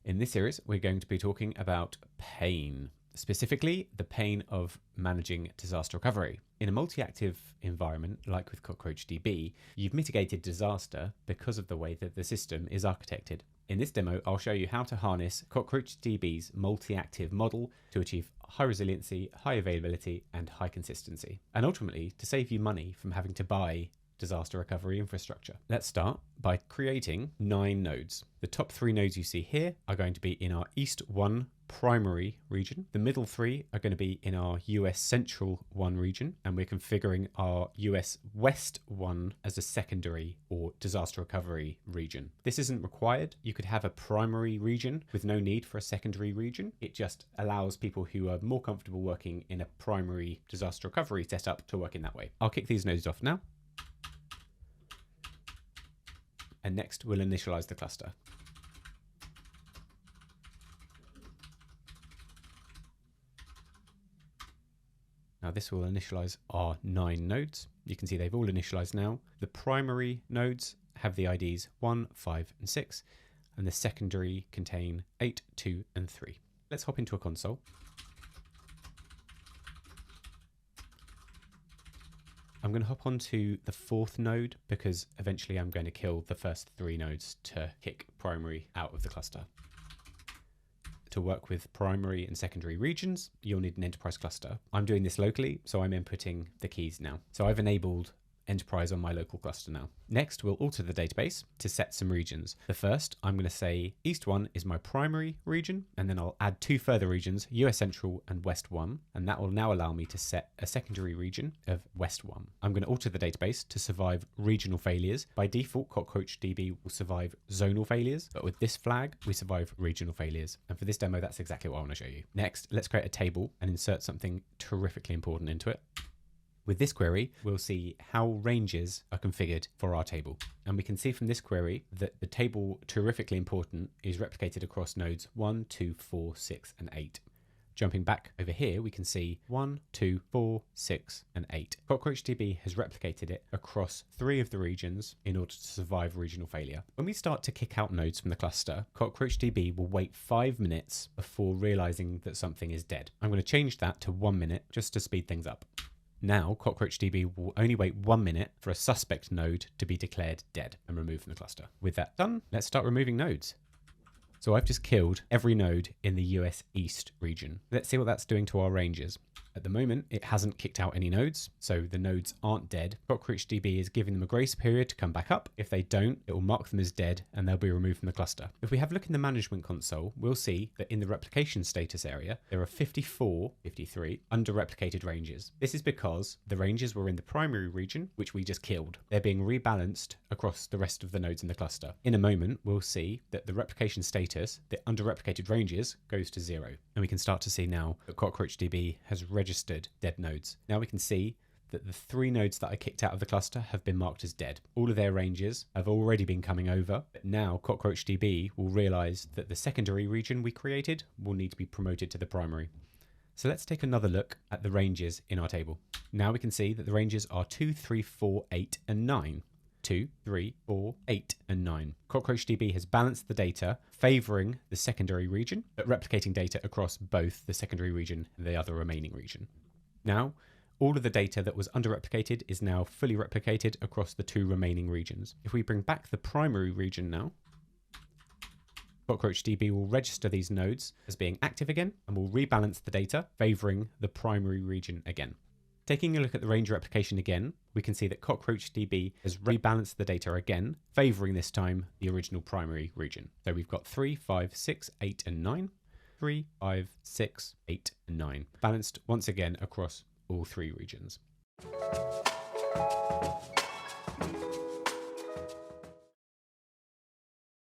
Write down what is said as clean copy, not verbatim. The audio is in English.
In this series, we're going to be talking about pain, specifically the pain of managing disaster recovery. In a multi-active environment, like with CockroachDB, you've mitigated disaster because of the way that the system is architected. In this demo, I'll show you how to harness CockroachDB's multi-active model to achieve high resiliency, high availability, and high consistency, and ultimately to save you money from having to buy disaster recovery infrastructure. Let's start by creating 9 nodes. The top 3 nodes you see here are going to be in our East 1 primary region. The middle 3 are going to be in our US Central 1 region, and we're configuring our US West 1 as a secondary or disaster recovery region. This isn't required. You could have a primary region with no need for a secondary region. It just allows people who are more comfortable working in a primary disaster recovery setup to work in that way. I'll kick these nodes off now. And next we'll initialize the cluster. Now this will initialize our 9 nodes. You can see they've all initialized now. The primary nodes have the IDs 1, 5, and 6, and the secondary contain 8, 2, and 3. Let's hop into a console. I'm going to hop onto the 4th node because eventually I'm going to kill the first 3 nodes to kick primary out of the cluster. To work with primary and secondary regions, you'll need an enterprise cluster. I'm doing this locally, so I'm inputting the keys now. So I've enabled enterprise on my local cluster now. Next, we'll alter the database to set some regions. The first, I'm going to say East 1 is my primary region, and then I'll add 2 further regions, US Central and West 1, and that will now allow me to set a secondary region of West 1. I'm going to alter the database to survive regional failures. By default, CockroachDB will survive zonal failures, but with this flag, we survive regional failures. And for this demo, that's exactly what I want to show you. Next, let's create a table and insert something terrifically important into it. With this query, we'll see how ranges are configured for our table. And we can see from this query that the table terrifically important is replicated across nodes 1, 2, 4, 6, and 8. Jumping back over here, we can see 1, 2, 4, 6, and 8. CockroachDB has replicated it across 3 of the regions in order to survive regional failure. When we start to kick out nodes from the cluster, CockroachDB will wait 5 minutes before realizing that something is dead. I'm going to change that to 1 minute just to speed things up. Now, CockroachDB will only wait 1 minute for a suspect node to be declared dead and removed from the cluster. With that done, let's start removing nodes. So I've just killed every node in the US East region. Let's see what that's doing to our ranges. At the moment, it hasn't kicked out any nodes, so the nodes aren't dead. CockroachDB is giving them a grace period to come back up. If they don't, it will mark them as dead and they'll be removed from the cluster. If we have a look in the management console, we'll see that in the replication status area, there are 53 under-replicated ranges. This is because the ranges were in the primary region, which we just killed. They're being rebalanced across the rest of the nodes in the cluster. In a moment, we'll see that the replication status, the under-replicated ranges, goes to 0. And we can start to see now that CockroachDB has registered dead nodes. Now we can see that the 3 nodes that I kicked out of the cluster have been marked as dead. All of their ranges have already been coming over, but now CockroachDB will realize that the secondary region we created will need to be promoted to the primary. So let's take another look at the ranges in our table. Now we can see that the ranges are 2, 3, 4, 8, and 9. 2, 3, 4, 8, and 9. CockroachDB has balanced the data, favoring the secondary region, but replicating data across both the secondary region and the other remaining region. Now, all of the data that was under-replicated is now fully replicated across the 2 remaining regions. If we bring back the primary region now, CockroachDB will register these nodes as being active again and will rebalance the data, favoring the primary region again. Taking a look at the range replication again, we can see that CockroachDB has rebalanced the data again, favoring this time the original primary region. So we've got 3, 5, 6, 8, and 9. 3, 5, 6, 8, and 9. Balanced once again across all 3 regions.